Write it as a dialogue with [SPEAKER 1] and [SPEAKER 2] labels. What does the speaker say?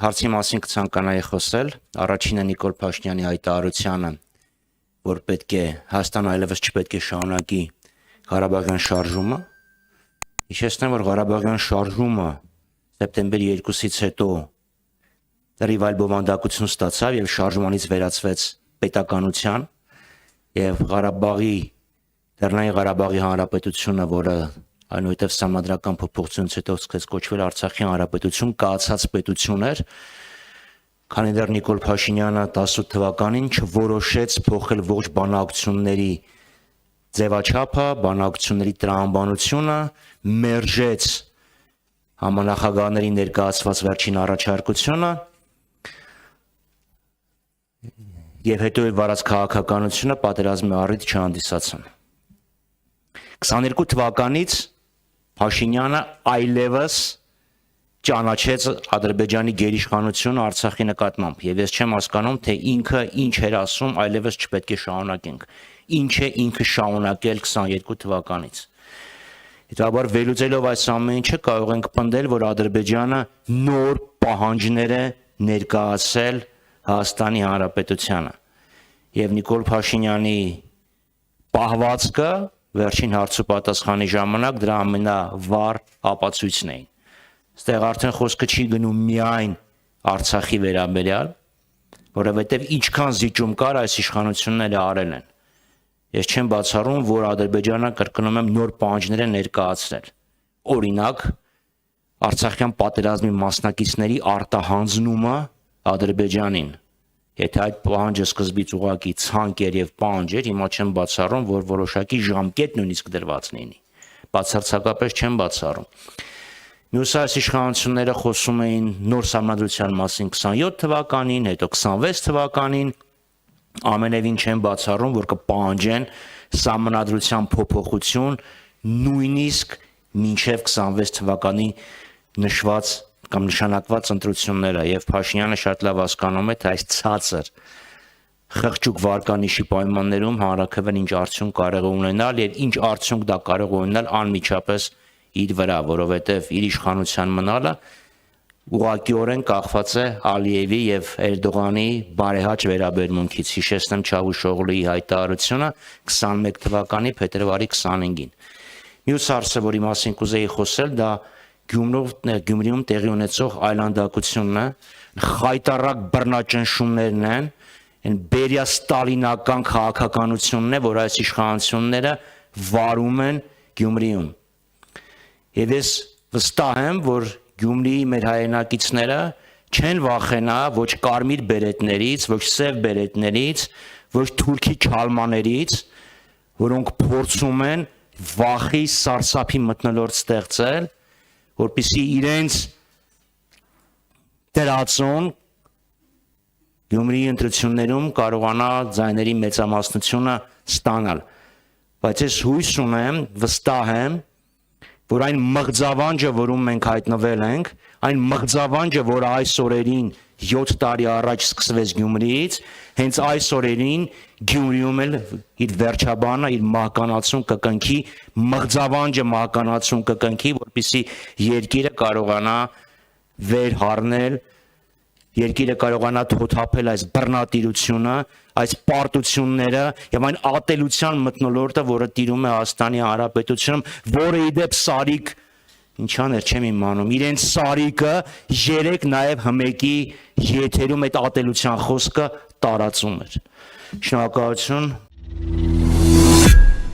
[SPEAKER 1] հարցի մասին կցանկանայի խոսել, առաջինը Նիկոլ Փաշինյանի հայտարարությանը, որ Հայաստանը այլևս չպետք է շարունակի Ղարաբաղյան շարժումը, հիշեցնեմ, որ Ղարաբաղյան շարժումը սեպտեմբերի 2-ից հետո դեռ այլ բովանդակություն ստացավ եւ շարժմանից վերածվեց պետականության եւ Լեռնային Ղարաբաղի Հանրապետությունը, որը այնուհետև սահմանադրական փոփոխությունից հետո սկսեց կոչվել Արցախի Հանրապետություն, կայացած պետություն էր, քանի դեռ Նիկոլ Փաշինյանը 18 թվականին չորոշեց փոխել ողջ բանակցությունների ձևաչափը, բանակցությունների տրամաբանությունը, մերժեց համանախագահների ներկայացված վերջին առաջարկությունը եւ հետո էլ վարած քաղաքականությունը պատերազմի առիթ չհանդիսացան։ 22 թվականից Փաշինյանը այլևս ճանաչեց Ադրբեջանի գերիշխանությունը Արցախի նկատմամբ եւ ես չեմ հասկանում, թե ինքը ինչ էր ասում, այլևս չպետք է շարունակենք։ Ինչ է ինքը շարունակել 22 թվականից։ Հետաբար վերլուծելով այս ամեն ինչը կարող ենք պնդել, որ Ադրբեջանը նոր պահանջներ է ներկայացել Հայաստանի Հանրապետությանը եւ Նիկոլ Փաշինյանի պահվածքը վերջին հարցու պատասխանի ժամանակ դրա ամենավառ ապացույցն էին։ Այստեղ արդեն խոսքը չի գնում միայն Արցախի վերաբերյալ, որովհետեւ ինչքան զիջում կար այս իշխանությունները արել են։ Ես չեմ բացառում, որ Ադրբեջանը կրկնում եմ նոր պահանջներ է ներկայացրել։ Օրինակ, Արցախյան պատերազմի մասնակիցների արտահանձնումը Ադրբեջանին։ Եթե այդ պահանջը սկզբից ուղղակի ցանկ էր եւ պահանջ էր, հիմա չեմ բացառում, որ որոշակի ժամկետ նույնիսկ դրված լինի։ Բացարձակապես չեմ բացառում։ Մյուս այս իշխանությունները խոսում էին նոր սահմանադրության մասին 27 թվականին, հետո 26 թվականին, ամենևին չեմ բացառում, որ կպահանջեն սահմանադրության փոփոխություն նույնիսկ մինչև 26 թվականի նշված կամ նշանակված ընտրությունները եւ Փաշինյանը շատ լավ հասկանում է, թե այս ցածր խղճուկ վարկանիշի պայմաններում հանրաքվեն ինչ արդյունք կարող է ունենալ եւ ինչ արդյունք դա կարող է ունենալ անմիջապես իր վրա, որովհետեւ իր իշխանության մնալը ուղղակիորեն կախված է Ալիևի եւ Էրդողանի բարեհաճ վերաբերմունքից։ Հիշեցնեմ Չավուշօղլուի հայտարարությունը 21 թվականի փետրվարի 25-ին։ Մյուս հարցը, որի մասին կուզեի խոսել, դա Գյումրիում տեղի ունեցող այլանդակությունն է, խայտառակ բռնաճնշումներն են, այն բերյա ստալինական քաղաքականությունն է, որ այս իշխանությունները վարում են Գյումրիում։ Եվ ես վստահ եմ, որ Գյումրիի մեր հայրենակիցները չեն վախենա ոչ կարմիր բերետներից, ոչ սև բերետներից, ոչ թուրքի չալմաներից, որոնք փորձում են վախի, սարսափի մթնոլորտ ստեղծել, որպեսզի իրենց դրածոն Գյումրիի ընտրություններում կարողանա ձայների մեծամասնությունը ստանալ։ Բայց ես հույս ունեմ, վստահ եմ, որ այն մղձավանջը, որում մենք հայտնվել ենք, այն մղձավանջը, որը այս օրերին 7 տարի առաջ սկսվեց Գյումրիից, հենց այս օրերին Գյումրիում էլ իր վերջաբանը, իր մահկանացուն կկնքի, մղձավանջը մահկանացուն կկնքի, որպեսզի երկիրը կարողանա վերհառնել, երկիրը կարողանա թոթափել այս բռնատիրությունը, այս պարտությունները եւ այն ատելության մթնոլորտը, որը տիրում է Հայաստանի Հանրապետությունում, որը իդեպ Սարիկ ինչան էր չեմ իմանում, իրենց Սարիկը երեք նաեւ հմեկի եթերում այդ ատելության խոսքը տարածում էր։ Շնորհակալություն։